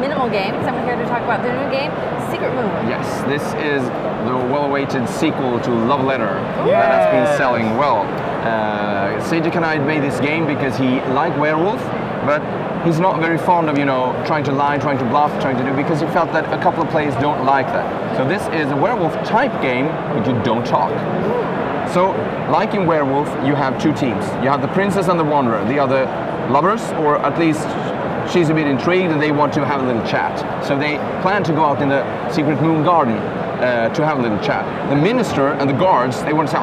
minimal game. Someone here to talk about the new game, Secret Moon. Yes, this is the well-awaited sequel to Love Letter that has been selling well. Seiji Kanai made this game because he liked Werewolf, but he's not very fond of, trying to lie, trying to bluff, because he felt that a couple of players don't like that. So this is a Werewolf type game, but you don't talk. So, like in Werewolf, you have two teams. You have the Princess and the Wanderer. The other lovers, or at least she's a bit intrigued and they want to have a little chat. So they plan to go out in the Secret Moon Garden to have a little chat. The minister and the guards, they want to say,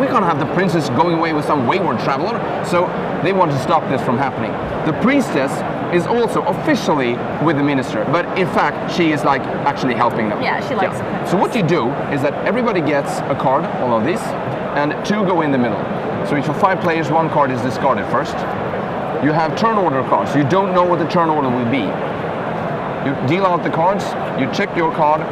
we can't have the princess going away with some wayward traveler. So they want to stop this from happening. The priestess is also officially with the minister, but in fact she is like actually helping them. Yeah, she likes it. So what you do is that everybody gets a card, all of these, and two go in the middle. So if for 5 players, 1 card is discarded first. You have turn order cards. You don't know what the turn order will be. You deal out the cards, you check your card,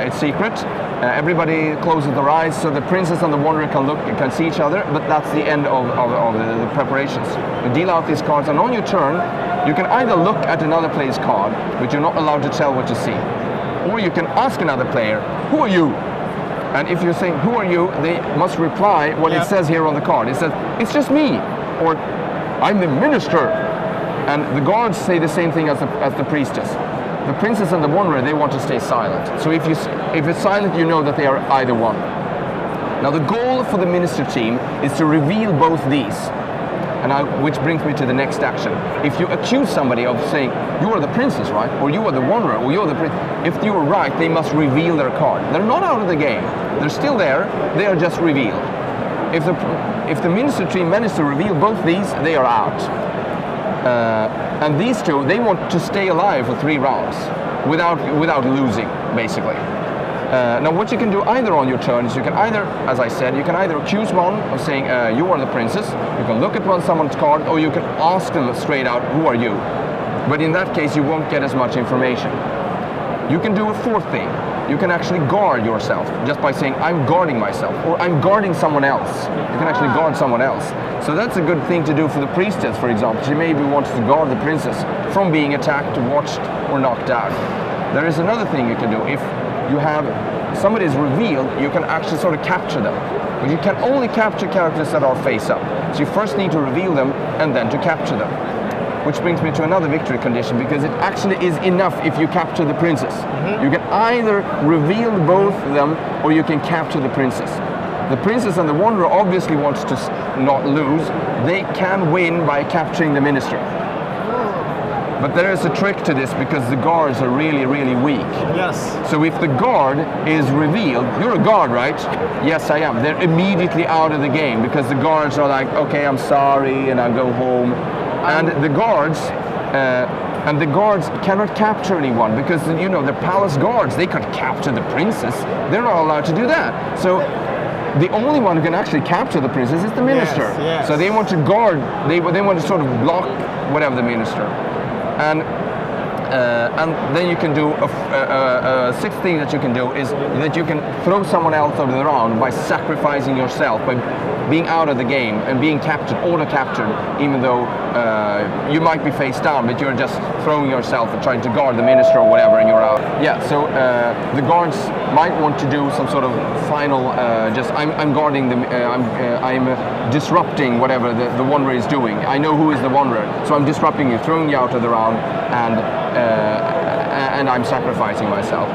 it's secret. Everybody closes their eyes so the princess and the wanderer can see each other, but that's the end of the preparations. You deal out these cards, and on your turn, you can either look at another player's card, but you're not allowed to tell what you see. Or you can ask another player, who are you? And if you're saying, who are you, they must reply what it says here on the card. It says, it's just me, or I'm the minister. And the guards say the same thing as the priestess. The princess and the wanderer, they want to stay silent. So if it's silent, you know that they are either one. Now the goal for the minister team is to reveal both these. And which brings me to the next action. If you accuse somebody of saying, you are the princess, right? Or you are the wanderer, or you are the prince. If you are right, they must reveal their card. They're not out of the game. They're still there. They are just revealed. If the minister team manages to reveal both these, they are out. And these two, they want to stay alive for 3 rounds without losing, basically. Now what you can do either on your turn is you can either, as I said, you can either accuse one of saying you are the princess, you can look at someone's card, or you can ask them straight out, who are you? But in that case you won't get as much information. You can do a 4th thing. You can actually guard yourself just by saying, I'm guarding myself, or I'm guarding someone else. You can actually guard someone else. So that's a good thing to do for the priestess, for example. She maybe wants to guard the princess from being attacked, watched, or knocked out. There is another thing you can do. If you have somebody is revealed, you can actually sort of capture them. But you can only capture characters that are face up. So you first need to reveal them and then to capture them. Which brings me to another victory condition, because it actually is enough if you capture the princess. You can either reveal both of them or you can capture the princess. The princess and the wanderer obviously wants to not lose. They can win by capturing the minister. But there is a trick to this, because the guards are really, really weak. Yes. So if the guard is revealed, you're a guard, right? Yes, I am. They're immediately out of the game, because the guards are like, okay, I'm sorry, and I'll go home. And the guards cannot capture anyone, because the palace guards, they could capture the princess. They're not allowed to do that. So the only one who can actually capture the princess is the minister. Yes. So they want to guard. They want to sort of block whatever the minister. And then you can do a 6th thing that you can do is that you can throw someone else out of the round by sacrificing yourself, by being out of the game and being captured, auto-captured, even though you might be face down, but you're just throwing yourself and trying to guard the minister or whatever, and you're out. Yeah, so the guards might want to do some sort of final, I'm guarding them, I'm disrupting whatever the wanderer is doing. I know who is the wanderer, so I'm disrupting you, throwing you out of the round, and I'm sacrificing myself.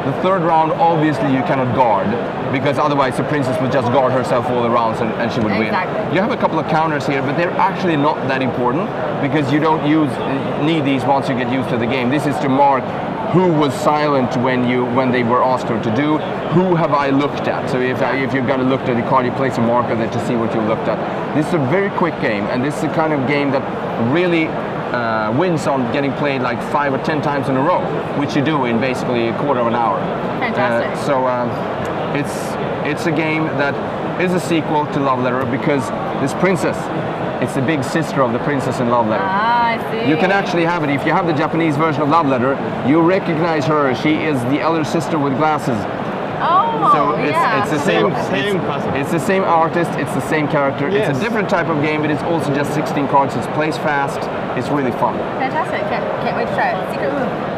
The 3rd round, obviously you cannot guard, because otherwise the princess would just guard herself all the rounds and she would win. You have a couple of counters here, but they're actually not that important, because you don't need these once you get used to the game. This is to mark who was silent when they were asked her to do, who have I looked at. So if you've got to look at the card, you place a marker there to see what you looked at. This is a very quick game, and this is the kind of game that really wins on getting played like 5 or 10 times in a row, which you do in basically a quarter of an hour. Fantastic. It's a game that is a sequel to Love Letter, because this princess, it's the big sister of the princess in Love Letter. Ah, I see. You can actually have it. If you have the Japanese version of Love Letter, you recognize her. She is the elder sister with glasses. Oh, So yeah. it's the same puzzle. It's the same artist, it's the same character. Yes. It's a different type of game, but it's also just 16 cards. It plays fast. It's really fun. Fantastic. Can't wait to try it. Secret Room.